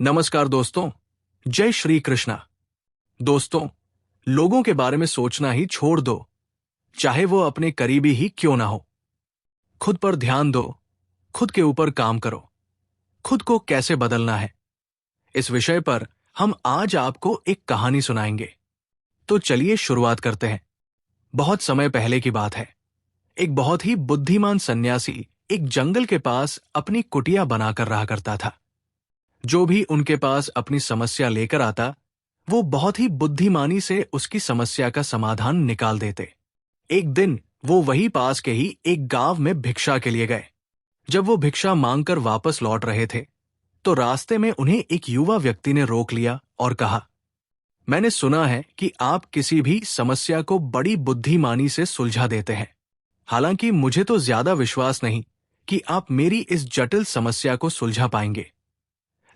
नमस्कार दोस्तों। जय श्री कृष्णा। दोस्तों, लोगों के बारे में सोचना ही छोड़ दो, चाहे वो अपने करीबी ही क्यों ना हो। खुद पर ध्यान दो, खुद के ऊपर काम करो, खुद को कैसे बदलना है, इस विषय पर हम आज आपको एक कहानी सुनाएंगे। तो चलिए शुरुआत करते हैं। बहुत समय पहले की बात है। एक बहुत ही बुद्धिमान सन्यासी एक जंगल के पास अपनी कुटिया बनाकर रहा करता था। जो भी उनके पास अपनी समस्या लेकर आता, वो बहुत ही बुद्धिमानी से उसकी समस्या का समाधान निकाल देते। एक दिन वो वही पास के ही एक गांव में भिक्षा के लिए गए। जब वो भिक्षा मांगकर वापस लौट रहे थे, तो रास्ते में उन्हें एक युवा व्यक्ति ने रोक लिया और कहा, मैंने सुना है कि आप किसी भी समस्या को बड़ी बुद्धिमानी से सुलझा देते हैं। हालांकि मुझे तो ज्यादा विश्वास नहीं कि आप मेरी इस जटिल समस्या को सुलझा पाएंगे,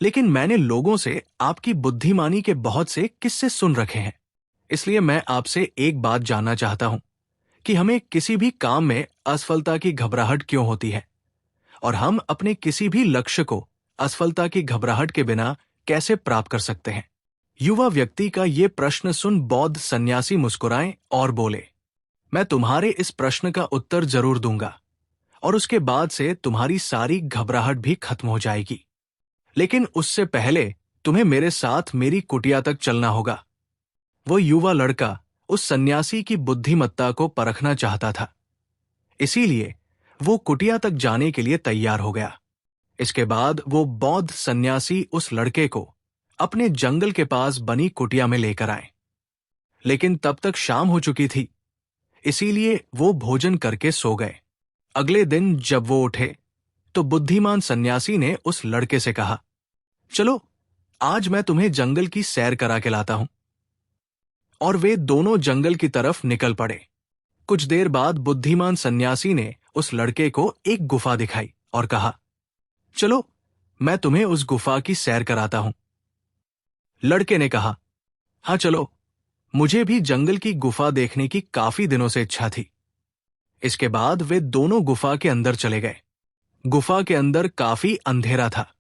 लेकिन मैंने लोगों से आपकी बुद्धिमानी के बहुत से किस्से सुन रखे हैं। इसलिए मैं आपसे एक बात जानना चाहता हूं कि हमें किसी भी काम में असफलता की घबराहट क्यों होती है, और हम अपने किसी भी लक्ष्य को असफलता की घबराहट के बिना कैसे प्राप्त कर सकते हैं। युवा व्यक्ति का ये प्रश्न सुन बौद्ध सन्यासी मुस्कुराए और बोले, मैं तुम्हारे इस प्रश्न का उत्तर जरूर दूंगा, और उसके बाद से तुम्हारी सारी घबराहट भी खत्म हो जाएगी। लेकिन उससे पहले तुम्हें मेरे साथ मेरी कुटिया तक चलना होगा। वो युवा लड़का उस सन्यासी की बुद्धिमत्ता को परखना चाहता था, इसीलिए वो कुटिया तक जाने के लिए तैयार हो गया। इसके बाद वो बौद्ध सन्यासी उस लड़के को अपने जंगल के पास बनी कुटिया में लेकर आए। लेकिन तब तक शाम हो चुकी थी, इसीलिए वो भोजन करके सो गए। अगले दिन जब वो उठे, तो बुद्धिमान सन्यासी ने उस लड़के से कहा, चलो आज मैं तुम्हें जंगल की सैर करा के लाता हूं। और वे दोनों जंगल की तरफ निकल पड़े। कुछ देर बाद बुद्धिमान सन्यासी ने उस लड़के को एक गुफा दिखाई और कहा, चलो मैं तुम्हें उस गुफा की सैर कराता हूं। लड़के ने कहा, हाँ चलो, मुझे भी जंगल की गुफा देखने की काफी दिनों से इच्छा थी। इसके बाद वे दोनों गुफा के अंदर चले गए। गुफा के अंदर काफी अंधेरा था,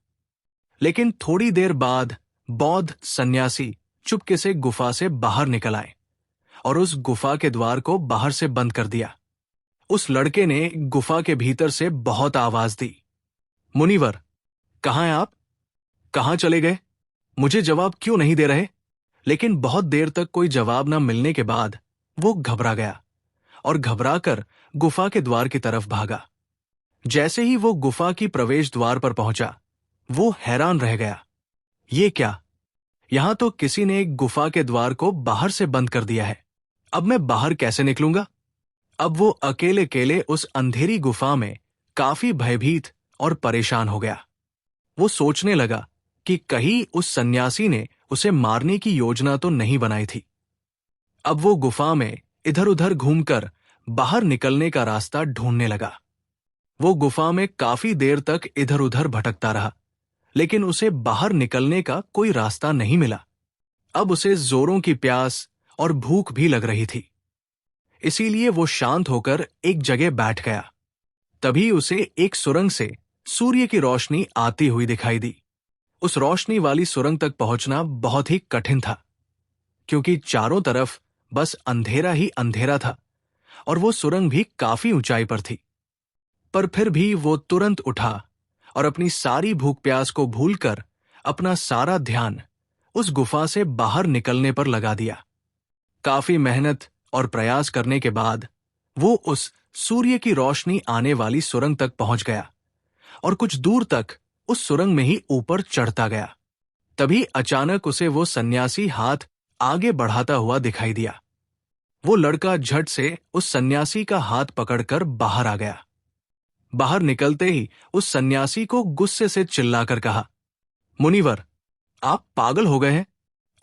लेकिन थोड़ी देर बाद बौद्ध सन्यासी चुपके से गुफा से बाहर निकल आए और उस गुफा के द्वार को बाहर से बंद कर दिया। उस लड़के ने गुफा के भीतर से बहुत आवाज दी, मुनिवर, कहाँ हैं आप? कहाँ चले गए? मुझे जवाब क्यों नहीं दे रहे? लेकिन बहुत देर तक कोई जवाब न मिलने के बाद वो घबरा गया और घबराकर गुफा के द्वार की तरफ भागा। जैसे ही वो गुफा की प्रवेश द्वार पर पहुंचा, वो हैरान रह गया। ये क्या? यहां तो किसी ने एक गुफा के द्वार को बाहर से बंद कर दिया है। अब मैं बाहर कैसे निकलूंगा? अब वो अकेले अकेले उस अंधेरी गुफा में काफी भयभीत और परेशान हो गया। वो सोचने लगा कि कहीं उस सन्यासी ने उसे मारने की योजना तो नहीं बनाई थी। अब वो गुफा में इधर उधर घूमकर बाहर निकलने का रास्ता ढूंढने लगा। वो गुफा में काफी देर तक इधर उधर भटकता रहा, लेकिन उसे बाहर निकलने का कोई रास्ता नहीं मिला। अब उसे जोरों की प्यास और भूख भी लग रही थी, इसीलिए वो शांत होकर एक जगह बैठ गया। तभी उसे एक सुरंग से सूर्य की रोशनी आती हुई दिखाई दी। उस रोशनी वाली सुरंग तक पहुंचना बहुत ही कठिन था, क्योंकि चारों तरफ बस अंधेरा ही अंधेरा था और वो सुरंग भी काफी ऊंचाई पर थी। पर फिर भी वो तुरंत उठा और अपनी सारी भूख प्यास को भूलकर अपना सारा ध्यान उस गुफा से बाहर निकलने पर लगा दिया। काफी मेहनत और प्रयास करने के बाद वो उस सूर्य की रोशनी आने वाली सुरंग तक पहुंच गया और कुछ दूर तक उस सुरंग में ही ऊपर चढ़ता गया। तभी अचानक उसे वो सन्यासी हाथ आगे बढ़ाता हुआ दिखाई दिया। वो लड़का झट से उस सन्यासी का हाथ पकड़कर बाहर आ गया। बाहर निकलते ही उस सन्यासी को गुस्से से चिल्लाकर कहा, मुनिवर, आप पागल हो गए हैं?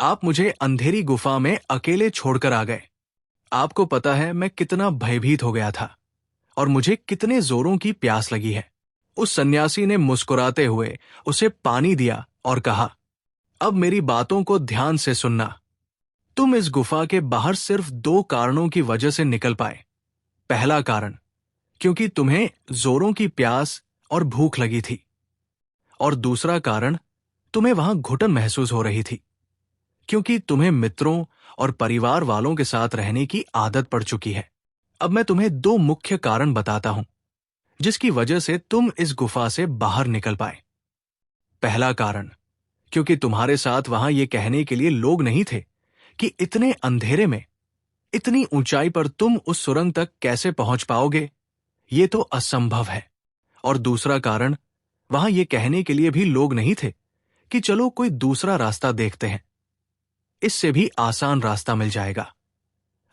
आप मुझे अंधेरी गुफा में अकेले छोड़कर आ गए। आपको पता है मैं कितना भयभीत हो गया था और मुझे कितने जोरों की प्यास लगी है। उस सन्यासी ने मुस्कुराते हुए उसे पानी दिया और कहा, अब मेरी बातों को ध्यान से सुनना। तुम इस गुफा के बाहर सिर्फ 2 कारणों की वजह से निकल पाए। पहला कारण, क्योंकि तुम्हें जोरों की प्यास और भूख लगी थी, और दूसरा कारण, तुम्हें वहां घुटन महसूस हो रही थी, क्योंकि तुम्हें मित्रों और परिवार वालों के साथ रहने की आदत पड़ चुकी है। अब मैं तुम्हें दो मुख्य कारण बताता हूं जिसकी वजह से तुम इस गुफा से बाहर निकल पाए। पहला कारण, क्योंकि तुम्हारे साथ वहां ये कहने के लिए लोग नहीं थे कि इतने अंधेरे में, इतनी ऊंचाई पर तुम उस सुरंग तक कैसे पहुंच पाओगे, ये तो असंभव है। और दूसरा कारण, वहां ये कहने के लिए भी लोग नहीं थे कि चलो कोई दूसरा रास्ता देखते हैं, इससे भी आसान रास्ता मिल जाएगा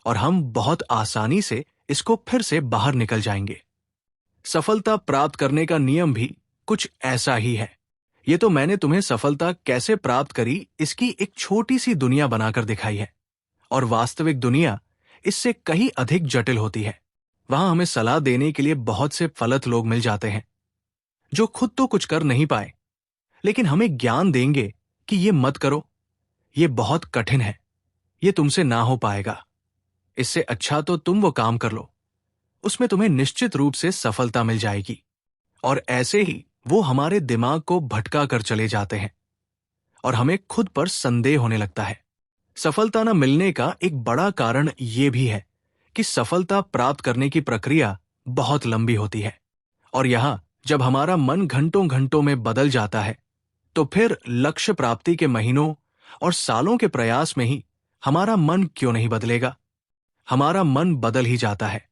और हम बहुत आसानी से इसको फिर से बाहर निकल जाएंगे। सफलता प्राप्त करने का नियम भी कुछ ऐसा ही है। ये तो मैंने तुम्हें सफलता कैसे प्राप्त करी इसकी एक छोटी सी दुनिया बनाकर दिखाई है, और वास्तविक दुनिया इससे कहीं अधिक जटिल होती है। वहां हमें सलाह देने के लिए बहुत से फलत लोग मिल जाते हैं जो खुद तो कुछ कर नहीं पाए, लेकिन हमें ज्ञान देंगे कि ये मत करो, ये बहुत कठिन है, ये तुमसे ना हो पाएगा, इससे अच्छा तो तुम वो काम कर लो, उसमें तुम्हें निश्चित रूप से सफलता मिल जाएगी। और ऐसे ही वो हमारे दिमाग को भटका कर चले जाते हैं और हमें खुद पर संदेह होने लगता है। सफलता न मिलने का एक बड़ा कारण ये भी है कि सफलता प्राप्त करने की प्रक्रिया बहुत लंबी होती है, और यहां जब हमारा मन घंटों घंटों में बदल जाता है, तो फिर लक्ष्य प्राप्ति के महीनों और सालों के प्रयास में ही हमारा मन क्यों नहीं बदलेगा। हमारा मन बदल ही जाता है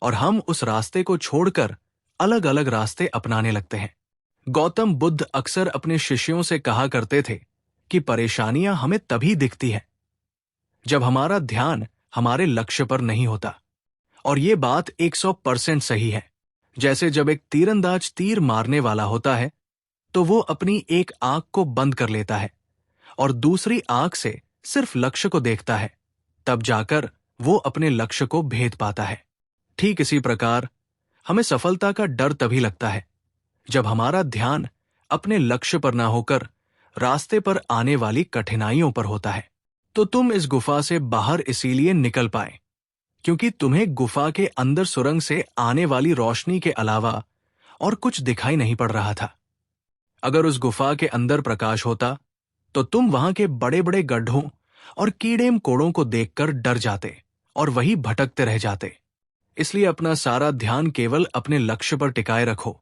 और हम उस रास्ते को छोड़कर अलग अलग रास्ते अपनाने लगते हैं। गौतम बुद्ध अक्सर अपने शिष्यों से कहा करते थे कि परेशानियां हमें तभी दिखती हैं जब हमारा ध्यान हमारे लक्ष्य पर नहीं होता। और ये बात 100% सही है। जैसे जब एक तीरंदाज तीर मारने वाला होता है तो वो अपनी एक आंख को बंद कर लेता है और दूसरी आंख से सिर्फ लक्ष्य को देखता है, तब जाकर वो अपने लक्ष्य को भेद पाता है। ठीक इसी प्रकार हमें सफलता का डर तभी लगता है जब हमारा ध्यान अपने लक्ष्य पर ना होकर रास्ते पर आने वाली कठिनाइयों पर होता है। तो तुम इस गुफा से बाहर इसीलिए निकल पाए क्योंकि तुम्हें गुफा के अंदर सुरंग से आने वाली रोशनी के अलावा और कुछ दिखाई नहीं पड़ रहा था। अगर उस गुफा के अंदर प्रकाश होता तो तुम वहां के बड़े बड़े गड्ढों और कीड़े मकोड़ों को देखकर डर जाते और वही भटकते रह जाते। इसलिए अपना सारा ध्यान केवल अपने लक्ष्य पर टिकाए रखो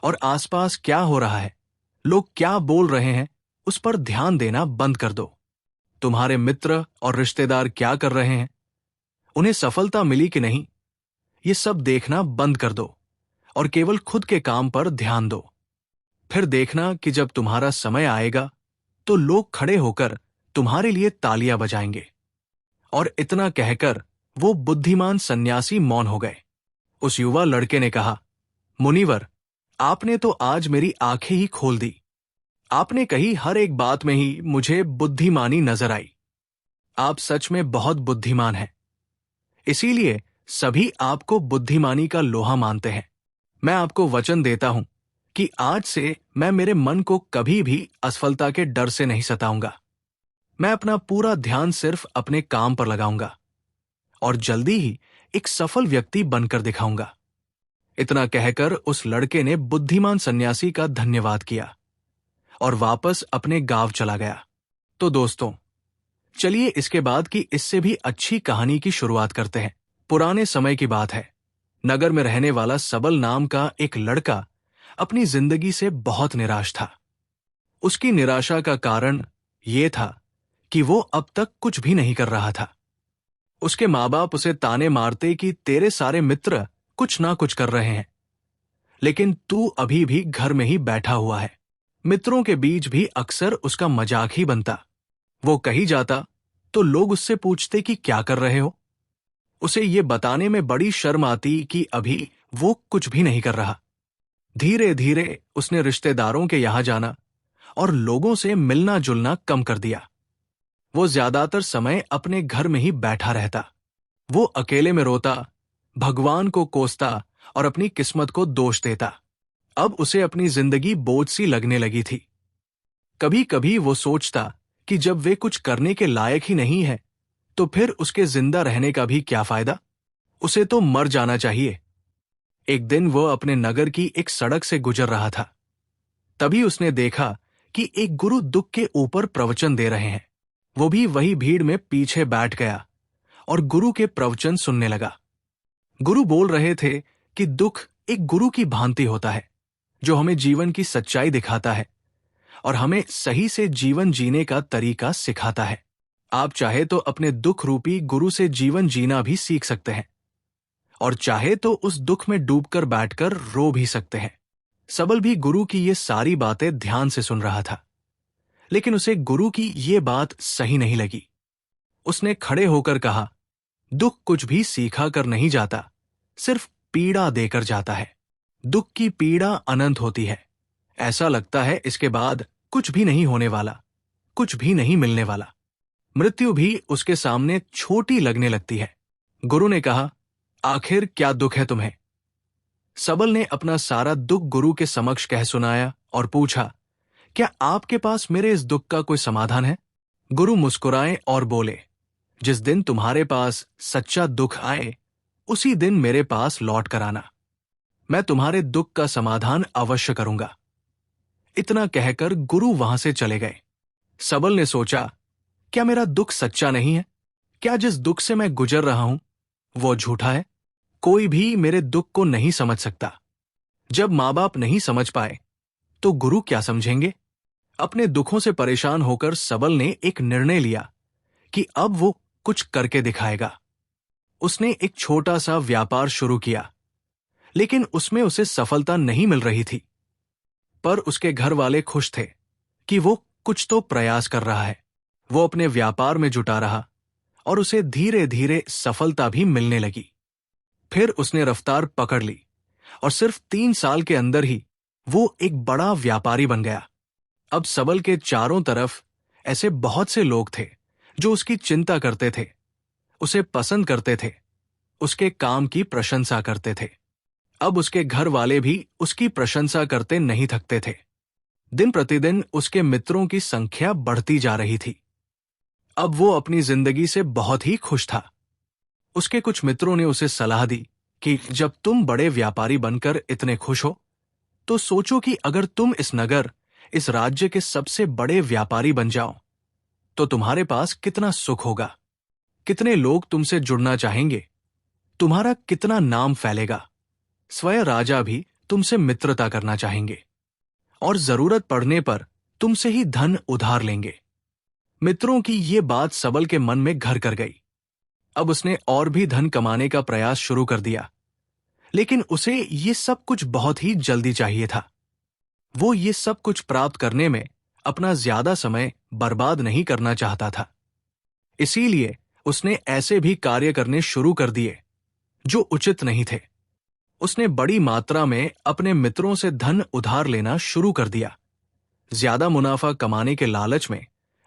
और आसपास क्या हो रहा है, लोग क्या बोल रहे हैं, उस पर ध्यान देना बंद कर दो। तुम्हारे मित्र और रिश्तेदार क्या कर रहे हैं, उन्हें सफलता मिली कि नहीं, ये सब देखना बंद कर दो और केवल खुद के काम पर ध्यान दो। फिर देखना कि जब तुम्हारा समय आएगा तो लोग खड़े होकर तुम्हारे लिए तालियां बजाएंगे। और इतना कहकर वो बुद्धिमान सन्यासी मौन हो गए। उस युवा लड़के ने कहा, मुनिवर, आपने तो आज मेरी आंखें ही खोल दी। आपने कही हर एक बात में ही मुझे बुद्धिमानी नजर आई। आप सच में बहुत बुद्धिमान हैं, इसीलिए सभी आपको बुद्धिमानी का लोहा मानते हैं। मैं आपको वचन देता हूं कि आज से मैं मेरे मन को कभी भी असफलता के डर से नहीं सताऊंगा। मैं अपना पूरा ध्यान सिर्फ अपने काम पर लगाऊंगा और जल्दी ही एक सफल व्यक्ति बनकर दिखाऊंगा। इतना कहकर उस लड़के ने बुद्धिमान सन्यासी का धन्यवाद किया और वापस अपने गांव चला गया। तो दोस्तों, चलिए इसके बाद की इससे भी अच्छी कहानी की शुरुआत करते हैं। पुराने समय की बात है। नगर में रहने वाला सबल नाम का एक लड़का अपनी जिंदगी से बहुत निराश था। उसकी निराशा का कारण यह था कि वो अब तक कुछ भी नहीं कर रहा था। उसके माँ बाप उसे ताने मारते कि तेरे सारे मित्र कुछ ना कुछ कर रहे हैं, लेकिन तू अभी भी घर में ही बैठा हुआ है। मित्रों के बीच भी अक्सर उसका मजाक ही बनता। वो कहीं जाता तो लोग उससे पूछते कि क्या कर रहे हो। उसे ये बताने में बड़ी शर्म आती कि अभी वो कुछ भी नहीं कर रहा। धीरे धीरे उसने रिश्तेदारों के यहां जाना और लोगों से मिलना जुलना कम कर दिया। वो ज्यादातर समय अपने घर में ही बैठा रहता। वो अकेले में रोता, भगवान को कोसता और अपनी किस्मत को दोष देता। अब उसे अपनी जिंदगी बोझ सी लगने लगी थी। कभी कभी वो सोचता कि जब वे कुछ करने के लायक ही नहीं है तो फिर उसके जिंदा रहने का भी क्या फायदा, उसे तो मर जाना चाहिए। एक दिन वो अपने नगर की एक सड़क से गुजर रहा था। तभी उसने देखा कि एक गुरु दुख के ऊपर प्रवचन दे रहे हैं। वो भी वही भीड़ में पीछे बैठ गया और गुरु के प्रवचन सुनने लगा। गुरु बोल रहे थे कि दुख एक गुरु की भांति होता है, जो हमें जीवन की सच्चाई दिखाता है और हमें सही से जीवन जीने का तरीका सिखाता है। आप चाहे तो अपने दुख रूपी गुरु से जीवन जीना भी सीख सकते हैं और चाहे तो उस दुख में डूबकर बैठकर रो भी सकते हैं। सबल भी गुरु की ये सारी बातें ध्यान से सुन रहा था, लेकिन उसे गुरु की ये बात सही नहीं लगी। उसने खड़े होकर कहा, दुख कुछ भी सीखा कर नहीं जाता, सिर्फ पीड़ा देकर जाता है। दुख की पीड़ा अनंत होती है। ऐसा लगता है इसके बाद कुछ भी नहीं होने वाला, कुछ भी नहीं मिलने वाला। मृत्यु भी उसके सामने छोटी लगने लगती है। गुरु ने कहा, आखिर क्या दुख है तुम्हें? सबल ने अपना सारा दुख गुरु के समक्ष कह सुनाया और पूछा, क्या आपके पास मेरे इस दुख का कोई समाधान है? गुरु मुस्कुराए और बोले, जिस दिन तुम्हारे पास सच्चा दुख आए उसी दिन मेरे पास लौट कर आना। मैं तुम्हारे दुख का समाधान अवश्य करूंगा। इतना कहकर गुरु वहां से चले गए। सबल ने सोचा, क्या मेरा दुख सच्चा नहीं है? क्या जिस दुख से मैं गुजर रहा हूं वो झूठा है? कोई भी मेरे दुख को नहीं समझ सकता। जब माँ बाप नहीं समझ पाए तो गुरु क्या समझेंगे? अपने दुखों से परेशान होकर सबल ने एक निर्णय लिया कि अब वो कुछ करके दिखाएगा। उसने एक छोटा सा व्यापार शुरू किया, लेकिन उसमें उसे सफलता नहीं मिल रही थी। पर उसके घर वाले खुश थे कि वो कुछ तो प्रयास कर रहा है। वो अपने व्यापार में जुटा रहा और उसे धीरे धीरे सफलता भी मिलने लगी। फिर उसने रफ्तार पकड़ ली और सिर्फ 3 साल के अंदर ही वो एक बड़ा व्यापारी बन गया। अब सबल के चारों तरफ ऐसे बहुत से लोग थे जो उसकी चिंता करते थे, उसे पसंद करते थे, उसके काम की प्रशंसा करते थे। अब उसके घर वाले भी उसकी प्रशंसा करते नहीं थकते थे। दिन प्रतिदिन उसके मित्रों की संख्या बढ़ती जा रही थी। अब वो अपनी जिंदगी से बहुत ही खुश था। उसके कुछ मित्रों ने उसे सलाह दी कि जब तुम बड़े व्यापारी बनकर इतने खुश हो, तो सोचो कि अगर तुम इस नगर, इस राज्य के सबसे बड़े व्यापारी बन जाओ, तो तुम्हारे पास कितना सुख होगा, कितने लोग तुमसे जुड़ना चाहेंगे, तुम्हारा कितना नाम फैलेगा। स्वयं राजा भी तुमसे मित्रता करना चाहेंगे और जरूरत पड़ने पर तुमसे ही धन उधार लेंगे। मित्रों की ये बात सबल के मन में घर कर गई। अब उसने और भी धन कमाने का प्रयास शुरू कर दिया, लेकिन उसे ये सब कुछ बहुत ही जल्दी चाहिए था। वो ये सब कुछ प्राप्त करने में अपना ज्यादा समय बर्बाद नहीं करना चाहता था। इसीलिए उसने ऐसे भी कार्य करने शुरू कर दिए जो उचित नहीं थे। उसने बड़ी मात्रा में अपने मित्रों से धन उधार लेना शुरू कर दिया। ज्यादा मुनाफा कमाने के लालच में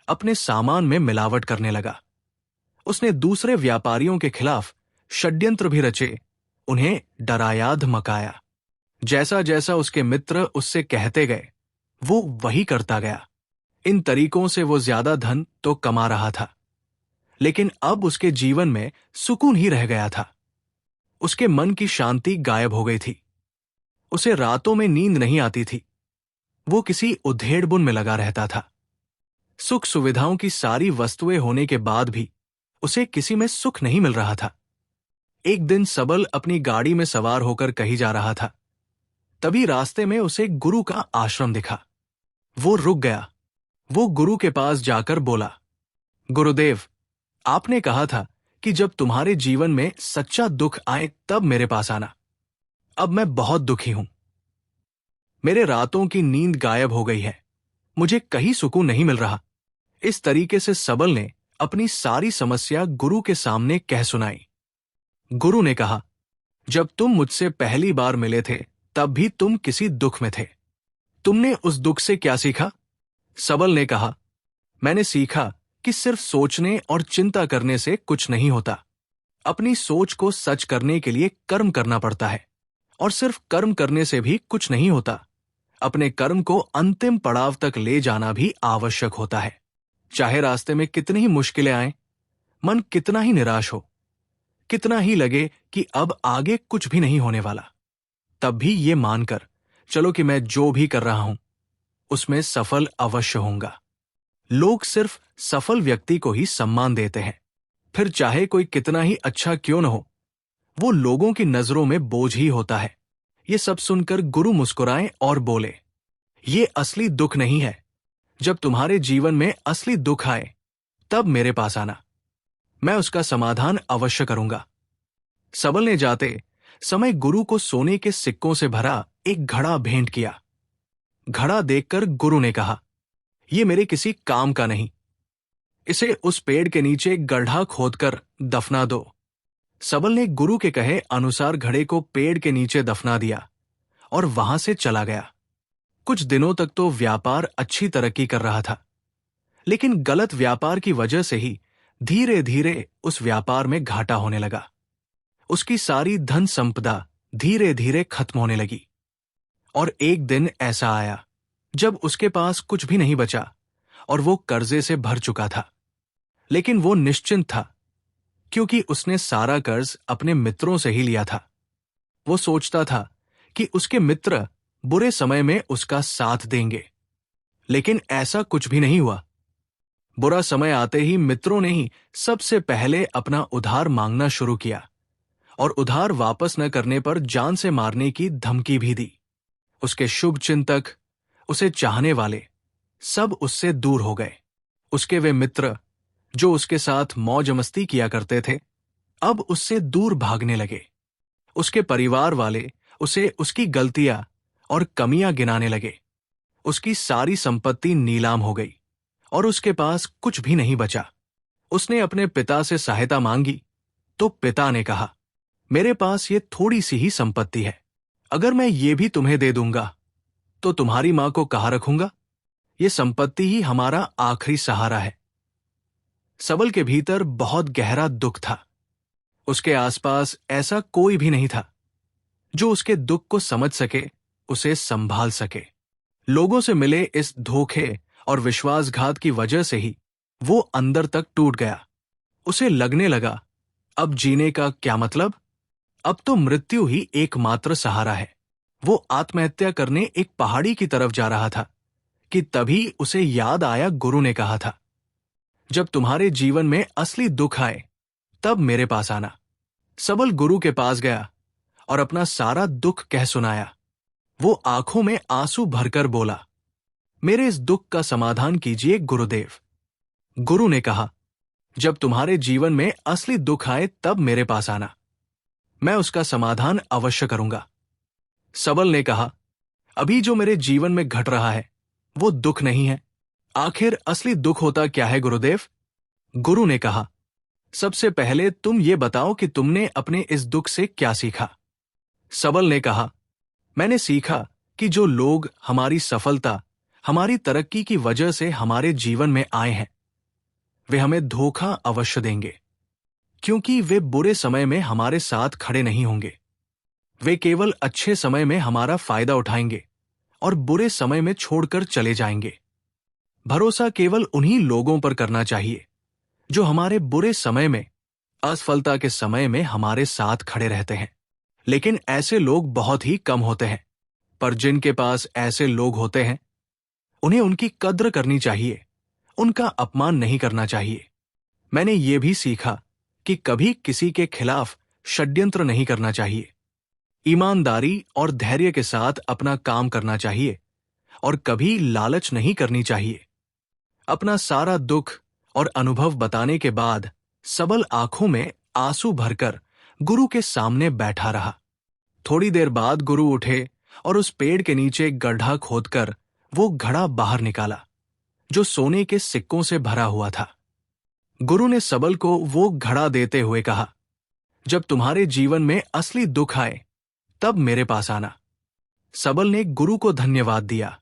अपने सामान में मिलावट करने लगा। उसने दूसरे व्यापारियों के खिलाफ षड्यंत्र भी रचे, उन्हें डराया धमकाया। जैसा जैसा उसके मित्र उससे कहते गए, वो वही करता गया। इन तरीकों से वो ज्यादा धन तो कमा रहा था, लेकिन अब उसके जीवन में सुकून ही रह गया था। उसके मन की शांति गायब हो गई थी। उसे रातों में नींद नहीं आती थी। वो किसी उधेड़बुन में लगा रहता था। सुख सुविधाओं की सारी वस्तुएं होने के बाद भी उसे किसी में सुख नहीं मिल रहा था। एक दिन सबल अपनी गाड़ी में सवार होकर कहीं जा रहा था। तभी रास्ते में उसे गुरु का आश्रम दिखा। वो रुक गया। वो गुरु के पास जाकर बोला, गुरुदेव, आपने कहा था कि जब तुम्हारे जीवन में सच्चा दुख आए तब मेरे पास आना। अब मैं बहुत दुखी हूं। मेरे रातों की नींद गायब हो गई है। मुझे कहीं सुकून नहीं मिल रहा। इस तरीके से सबल ने अपनी सारी समस्या गुरु के सामने कह सुनाई। गुरु ने कहा, जब तुम मुझसे पहली बार मिले थे तब भी तुम किसी दुख में थे। तुमने उस दुख से क्या सीखा? सबल ने कहा, मैंने सीखा कि सिर्फ सोचने और चिंता करने से कुछ नहीं होता। अपनी सोच को सच करने के लिए कर्म करना पड़ता है, और सिर्फ कर्म करने से भी कुछ नहीं होता। अपने कर्म को अंतिम पड़ाव तक ले जाना भी आवश्यक होता है। चाहे रास्ते में कितनी ही मुश्किलें आएं, मन कितना ही निराश हो, कितना ही लगे कि अब आगे कुछ भी नहीं होने वाला, तब भी ये मानकर चलो कि मैं जो भी कर रहा हूं उसमें सफल अवश्य होऊंगा। लोग सिर्फ सफल व्यक्ति को ही सम्मान देते हैं, फिर चाहे कोई कितना ही अच्छा क्यों न हो, वो लोगों की नजरों में बोझ ही होता है। ये सब सुनकर गुरु मुस्कुराए और बोले, ये असली दुख नहीं है। जब तुम्हारे जीवन में असली दुख आए तब मेरे पास आना, मैं उसका समाधान अवश्य करूंगा। सबल ने जाते समय गुरु को सोने के सिक्कों से भरा एक घड़ा भेंट किया। घड़ा देखकर गुरु ने कहा, यह मेरे किसी काम का नहीं, इसे उस पेड़ के नीचे गड्ढा खोदकर दफना दो। सबल ने गुरु के कहे अनुसार घड़े को पेड़ के नीचे दफना दिया और वहां से चला गया। कुछ दिनों तक तो व्यापार अच्छी तरक्की कर रहा था, लेकिन गलत व्यापार की वजह से ही धीरे धीरे उस व्यापार में घाटा होने लगा। उसकी सारी धन संपदा धीरे धीरे खत्म होने लगी और एक दिन ऐसा आया जब उसके पास कुछ भी नहीं बचा और वो कर्जे से भर चुका था। लेकिन वो निश्चिंत था, क्योंकि उसने सारा कर्ज अपने मित्रों से ही लिया था। वो सोचता था कि उसके मित्र बुरे समय में उसका साथ देंगे, लेकिन ऐसा कुछ भी नहीं हुआ। बुरा समय आते ही मित्रों ने ही सबसे पहले अपना उधार मांगना शुरू किया और उधार वापस न करने पर जान से मारने की धमकी भी दी। उसके शुभ चिंतक, उसे चाहने वाले सब उससे दूर हो गए। उसके वे मित्र जो उसके साथ मौज मस्ती किया करते थे, अब उससे दूर भागने लगे। उसके परिवार वाले उसे उसकी गलतियां और कमियां गिनाने लगे। उसकी सारी संपत्ति नीलाम हो गई और उसके पास कुछ भी नहीं बचा। उसने अपने पिता से सहायता मांगी तो पिता ने कहा, मेरे पास ये थोड़ी सी ही संपत्ति है, अगर मैं ये भी तुम्हें दे दूंगा तो तुम्हारी मां को कहाँ रखूंगा? ये संपत्ति ही हमारा आखिरी सहारा है। सबल के भीतर बहुत गहरा दुख था। उसके आसपास ऐसा कोई भी नहीं था जो उसके दुख को समझ सके, उसे संभाल सके। लोगों से मिले इस धोखे और विश्वासघात की वजह से ही वो अंदर तक टूट गया। उसे लगने लगा, अब जीने का क्या मतलब? अब तो मृत्यु ही एकमात्र सहारा है। वो आत्महत्या करने एक पहाड़ी की तरफ जा रहा था कि तभी उसे याद आया, गुरु ने कहा था, जब तुम्हारे जीवन में असली दुख आए तब मेरे पास आना। सबल गुरु के पास गया और अपना सारा दुख कह सुनाया। वो आंखों में आंसू भरकर बोला, मेरे इस दुख का समाधान कीजिए गुरुदेव। गुरु ने कहा, जब तुम्हारे जीवन में असली दुख आए तब मेरे पास आना, मैं उसका समाधान अवश्य करूंगा। सबल ने कहा, अभी जो मेरे जीवन में घट रहा है वो दुख नहीं है। आखिर असली दुख होता क्या है गुरुदेव? गुरु ने कहा, सबसे पहले तुम ये बताओ कि तुमने अपने इस दुख से क्या सीखा। सबल ने कहा, मैंने सीखा कि जो लोग हमारी सफलता, हमारी तरक्की की वजह से हमारे जीवन में आए हैं, वे हमें धोखा अवश्य देंगे, क्योंकि वे बुरे समय में हमारे साथ खड़े नहीं होंगे। वे केवल अच्छे समय में हमारा फायदा उठाएंगे और बुरे समय में छोड़कर चले जाएंगे। भरोसा केवल उन्हीं लोगों पर करना चाहिए जो हमारे बुरे समय में, असफलता के समय में हमारे साथ खड़े रहते हैं। लेकिन ऐसे लोग बहुत ही कम होते हैं, पर जिनके पास ऐसे लोग होते हैं उन्हें उनकी कद्र करनी चाहिए, उनका अपमान नहीं करना चाहिए। मैंने ये भी सीखा कि कभी किसी के खिलाफ षड्यंत्र नहीं करना चाहिए। ईमानदारी और धैर्य के साथ अपना काम करना चाहिए और कभी लालच नहीं करनी चाहिए। अपना सारा दुख और अनुभव बताने के बाद सबल आंखों में आंसू भरकर गुरु के सामने बैठा रहा। थोड़ी देर बाद गुरु उठे और उस पेड़ के नीचे गड्ढा खोदकर वो घड़ा बाहर निकाला जो सोने के सिक्कों से भरा हुआ था। गुरु ने सबल को वो घड़ा देते हुए कहा, जब तुम्हारे जीवन में असली दुख आए तब मेरे पास आना। सबल ने गुरु को धन्यवाद दिया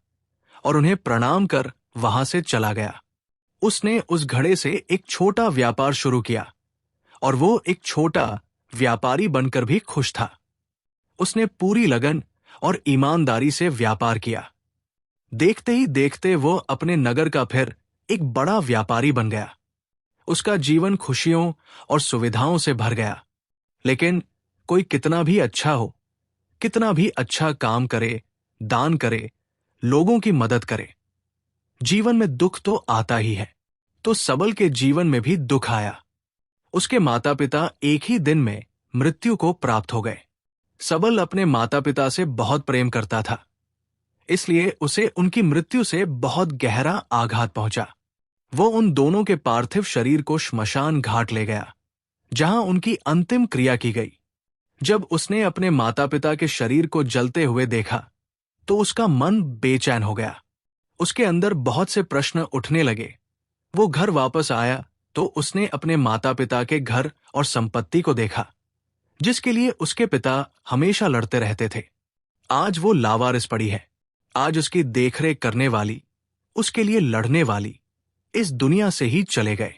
और उन्हें प्रणाम कर वहां से चला गया। उसने उस घड़े से एक छोटा व्यापार शुरू किया और वो एक छोटा व्यापारी बनकर भी खुश था। उसने पूरी लगन और ईमानदारी से व्यापार किया। देखते ही देखते वो अपने नगर का फिर एक बड़ा व्यापारी बन गया। उसका जीवन खुशियों और सुविधाओं से भर गया। लेकिन कोई कितना भी अच्छा हो, कितना भी अच्छा काम करे, दान करे, लोगों की मदद करे, जीवन में दुख तो आता ही है, तो सबल के जीवन में भी दुख आया। उसके माता पिता एक ही दिन में मृत्यु को प्राप्त हो गए। सबल अपने माता पिता से बहुत प्रेम करता था, इसलिए उसे उनकी मृत्यु से बहुत गहरा आघात पहुंचा। वो उन दोनों के पार्थिव शरीर को श्मशान घाट ले गया, जहां उनकी अंतिम क्रिया की गई। जब उसने अपने माता पिता के शरीर को जलते हुए देखा तो उसका मन बेचैन हो गया। उसके अंदर बहुत से प्रश्न उठने लगे। वो घर वापस आया तो उसने अपने माता पिता के घर और संपत्ति को देखा, जिसके लिए उसके पिता हमेशा लड़ते रहते थे। आज वो लावारिस पड़ी है। आज उसकी देखरेख करने वाली, उसके लिए लड़ने वाली इस दुनिया से ही चले गए।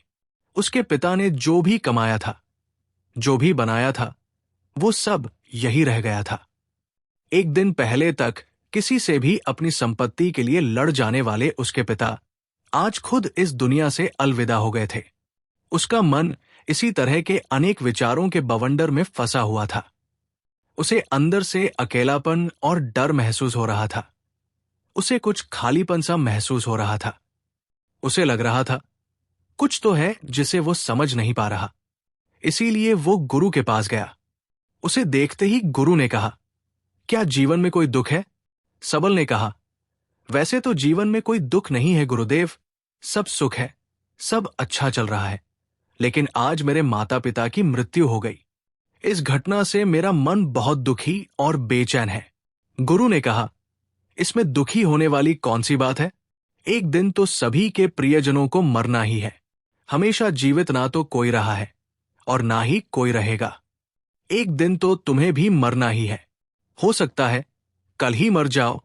उसके पिता ने जो भी कमाया था, जो भी बनाया था, वो सब यही रह गया था। एक दिन पहले तक किसी से भी अपनी संपत्ति के लिए लड़ जाने वाले उसके पिता आज खुद इस दुनिया से अलविदा हो गए थे। उसका मन इसी तरह के अनेक विचारों के बवंडर में फंसा हुआ था। उसे अंदर से अकेलापन और डर महसूस हो रहा था। उसे कुछ खालीपन सा महसूस हो रहा था। उसे लग रहा था कुछ तो है जिसे वो समझ नहीं पा रहा। इसीलिए वो गुरु के पास गया। उसे देखते ही गुरु ने कहा, क्या जीवन में कोई दुख है? सबल ने कहा, वैसे तो जीवन में कोई दुख नहीं है गुरुदेव, सब सुख है, सब अच्छा चल रहा है। लेकिन आज मेरे माता पिता की मृत्यु हो गई। इस घटना से मेरा मन बहुत दुखी और बेचैन है। गुरु ने कहा, इसमें दुखी होने वाली कौन सी बात है? एक दिन तो सभी के प्रियजनों को मरना ही है। हमेशा जीवित ना तो कोई रहा है और ना ही कोई रहेगा। एक दिन तो तुम्हें भी मरना ही है। हो सकता है कल ही मर जाओ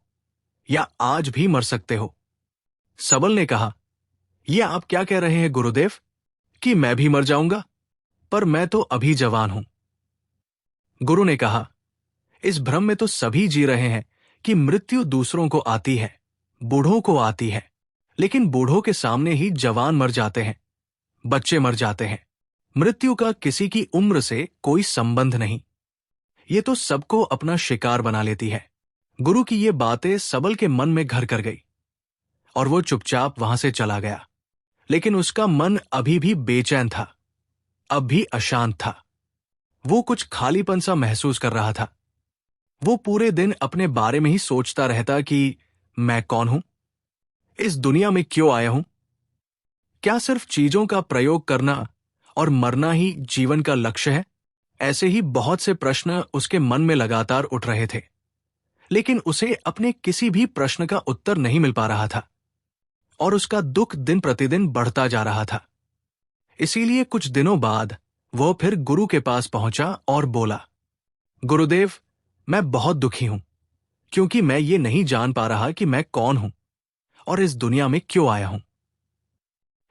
या आज भी मर सकते हो। सबल ने कहा, यह आप क्या कह रहे हैं गुरुदेव कि मैं भी मर जाऊंगा? पर मैं तो अभी जवान हूं। गुरु ने कहा, इस भ्रम में तो सभी जी रहे हैं कि मृत्यु दूसरों को आती है, बूढ़ों को आती है। लेकिन बूढ़ों के सामने ही जवान मर जाते हैं, बच्चे मर जाते हैं। मृत्यु का किसी की उम्र से कोई संबंध नहीं। ये तो सबको अपना शिकार बना लेती है। गुरु की ये बातें सबल के मन में घर कर गई और वो चुपचाप वहां से चला गया। लेकिन उसका मन अभी भी बेचैन था, अब भी अशांत था। वो कुछ खालीपन सा महसूस कर रहा था। वो पूरे दिन अपने बारे में ही सोचता रहता कि मैं कौन हूं, इस दुनिया में क्यों आया हूं? क्या सिर्फ चीजों का प्रयोग करना और मरना ही जीवन का लक्ष्य है? ऐसे ही बहुत से प्रश्न उसके मन में लगातार उठ रहे थे, लेकिन उसे अपने किसी भी प्रश्न का उत्तर नहीं मिल पा रहा था और उसका दुख दिन प्रतिदिन बढ़ता जा रहा था। इसीलिए कुछ दिनों बाद वह फिर गुरु के पास पहुंचा और बोला, गुरुदेव, मैं बहुत दुखी हूं क्योंकि मैं ये नहीं जान पा रहा कि मैं कौन हूं और इस दुनिया में क्यों आया हूं।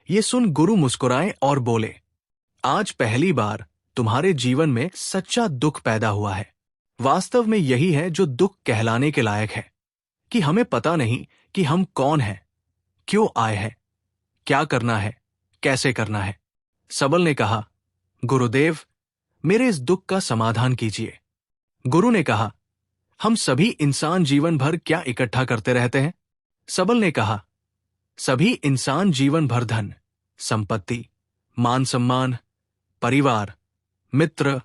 ये सुन गुरु मुस्कुराए और बोले, आज पहली बार तुम्हारे जीवन में सच्चा दुख पैदा हुआ है। वास्तव में यही है जो दुख कहलाने के लायक है, कि हमें पता नहीं कि हम कौन हैं, क्यों आए हैं, क्या करना है, कैसे करना है। सबल ने कहा, गुरुदेव, मेरे इस दुख का समाधान कीजिए। गुरु ने कहा, हम सभी इंसान जीवन भर क्या इकट्ठा करते रहते हैं? सबल ने कहा, सभी इंसान जीवन भर धन, संपत्ति, मान सम्मान, परिवार, मित्र,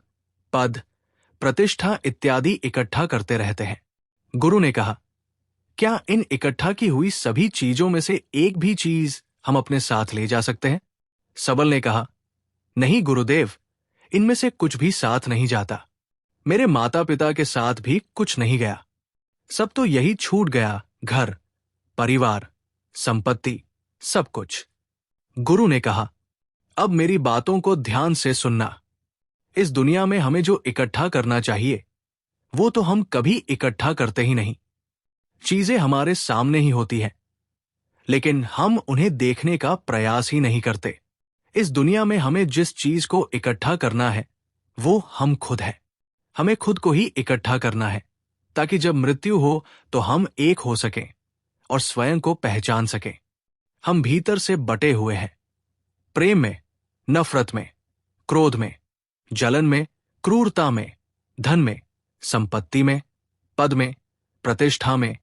पद, प्रतिष्ठा इत्यादि इकट्ठा करते रहते हैं। गुरु ने कहा, क्या इन इकट्ठा की हुई सभी चीजों में से एक भी चीज हम अपने साथ ले जा सकते हैं? सबल ने कहा, नहीं गुरुदेव, इनमें से कुछ भी साथ नहीं जाता। मेरे माता पिता के साथ भी कुछ नहीं गया। सब तो यही छूट गया, घर, परिवार, संपत्ति, सब कुछ। गुरु ने कहा, अब मेरी बातों को ध्यान से सुनना। इस दुनिया में हमें जो इकट्ठा करना चाहिए वो तो हम कभी इकट्ठा करते ही नहीं। चीजें हमारे सामने ही होती हैं, लेकिन हम उन्हें देखने का प्रयास ही नहीं करते। इस दुनिया में हमें जिस चीज को इकट्ठा करना है वो हम खुद हैं। हमें खुद को ही इकट्ठा करना है ताकि जब मृत्यु हो तो हम एक हो सकें और स्वयं को पहचान सकें। हम भीतर से बटे हुए हैं, प्रेम में, नफरत में, क्रोध में, जलन में, क्रूरता में, धन में, संपत्ति में, पद में, प्रतिष्ठा में,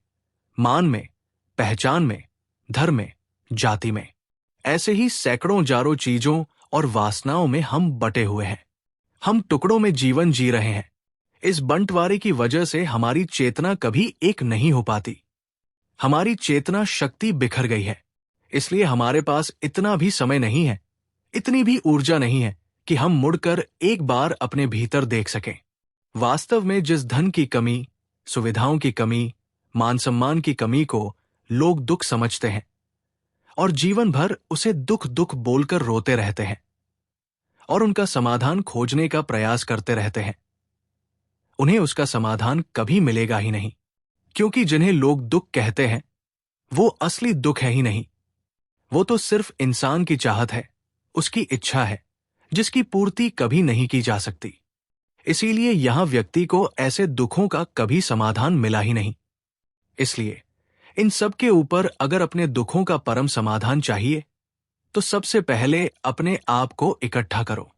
मान में, पहचान में, धर्म में, जाति में। ऐसे ही सैकड़ों हजारों चीजों और वासनाओं में हम बटे हुए हैं। हम टुकड़ों में जीवन जी रहे हैं। इस बंटवारे की वजह से हमारी चेतना कभी एक नहीं हो पाती। हमारी चेतना शक्ति बिखर गई है। इसलिए हमारे पास इतना भी समय नहीं है, इतनी भी ऊर्जा नहीं है कि हम मुड़कर एक बार अपने भीतर देख सकें। वास्तव में जिस धन की कमी, सुविधाओं की कमी, मान सम्मान की कमी को लोग दुख समझते हैं और जीवन भर उसे दुख दुख बोलकर रोते रहते हैं और उनका समाधान खोजने का प्रयास करते रहते हैं, उन्हें उसका समाधान कभी मिलेगा ही नहीं। क्योंकि जिन्हें लोग दुख कहते हैं वो असली दुख है ही नहीं। वो तो सिर्फ इंसान की चाहत है, उसकी इच्छा है, जिसकी पूर्ति कभी नहीं की जा सकती। इसीलिए यहां व्यक्ति को ऐसे दुखों का कभी समाधान मिला ही नहीं। इसलिए इन सब के ऊपर अगर अपने दुखों का परम समाधान चाहिए तो सबसे पहले अपने आप को इकट्ठा करो।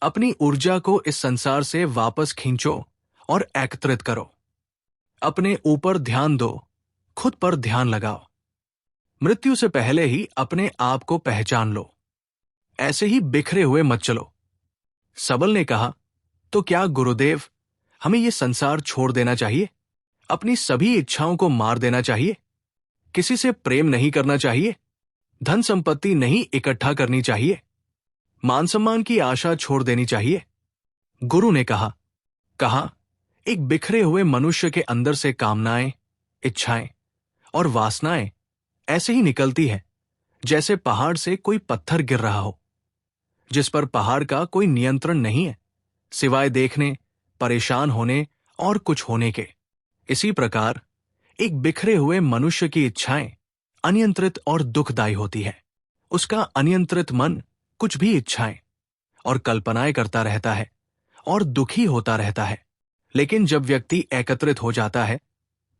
अपनी ऊर्जा को इस संसार से वापस खींचो और एकत्रित करो। अपने ऊपर ध्यान दो, खुद पर ध्यान लगाओ। मृत्यु से पहले ही अपने आप को पहचान लो। ऐसे ही बिखरे हुए मत चलो। सबल ने कहा, तो क्या गुरुदेव, हमें ये संसार छोड़ देना चाहिए? अपनी सभी इच्छाओं को मार देना चाहिए? किसी से प्रेम नहीं करना चाहिए? धन संपत्ति नहीं इकट्ठा करनी चाहिए? मान सम्मान की आशा छोड़ देनी चाहिए? गुरु ने कहा, एक बिखरे हुए मनुष्य के अंदर से कामनाएं, इच्छाएं और वासनाएं ऐसे ही निकलती है जैसे पहाड़ से कोई पत्थर गिर रहा हो, जिस पर पहाड़ का कोई नियंत्रण नहीं है सिवाय देखने, परेशान होने और कुछ होने के। इसी प्रकार एक बिखरे हुए मनुष्य की इच्छाएं अनियंत्रित और दुखदायी होती है। उसका अनियंत्रित मन कुछ भी इच्छाएं और कल्पनाएं करता रहता है और दुखी होता रहता है। लेकिन जब व्यक्ति एकत्रित हो जाता है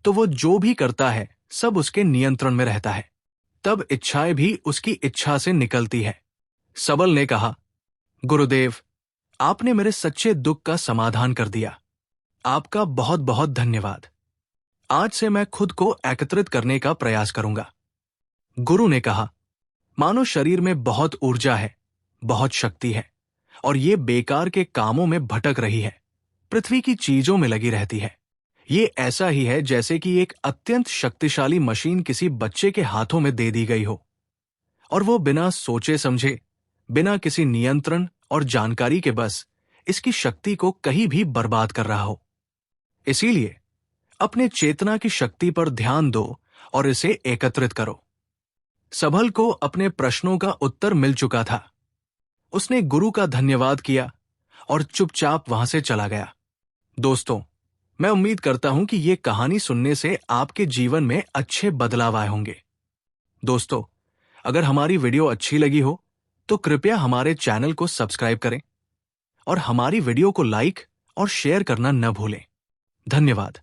तो वो जो भी करता है सब उसके नियंत्रण में रहता है। तब इच्छाएं भी उसकी इच्छा से निकलती है। सबल ने कहा, गुरुदेव, आपने मेरे सच्चे दुख का समाधान कर दिया। आपका बहुत बहुत धन्यवाद। आज से मैं खुद को एकत्रित करने का प्रयास करूंगा। गुरु ने कहा, मानो शरीर में बहुत ऊर्जा है, बहुत शक्ति है और ये बेकार के कामों में भटक रही है, पृथ्वी की चीजों में लगी रहती है। ये ऐसा ही है जैसे कि एक अत्यंत शक्तिशाली मशीन किसी बच्चे के हाथों में दे दी गई हो और वो बिना सोचे समझे, बिना किसी नियंत्रण और जानकारी के बस इसकी शक्ति को कहीं भी बर्बाद कर रहा हो। इसीलिए अपने चेतना की शक्ति पर ध्यान दो और इसे एकत्रित करो। सबल को अपने प्रश्नों का उत्तर मिल चुका था। उसने गुरु का धन्यवाद किया और चुपचाप वहां से चला गया। दोस्तों, मैं उम्मीद करता हूं कि ये कहानी सुनने से आपके जीवन में अच्छे बदलाव आए होंगे। दोस्तों, अगर हमारी वीडियो अच्छी लगी हो तो कृपया हमारे चैनल को सब्सक्राइब करें और हमारी वीडियो को लाइक और शेयर करना न भूलें। धन्यवाद।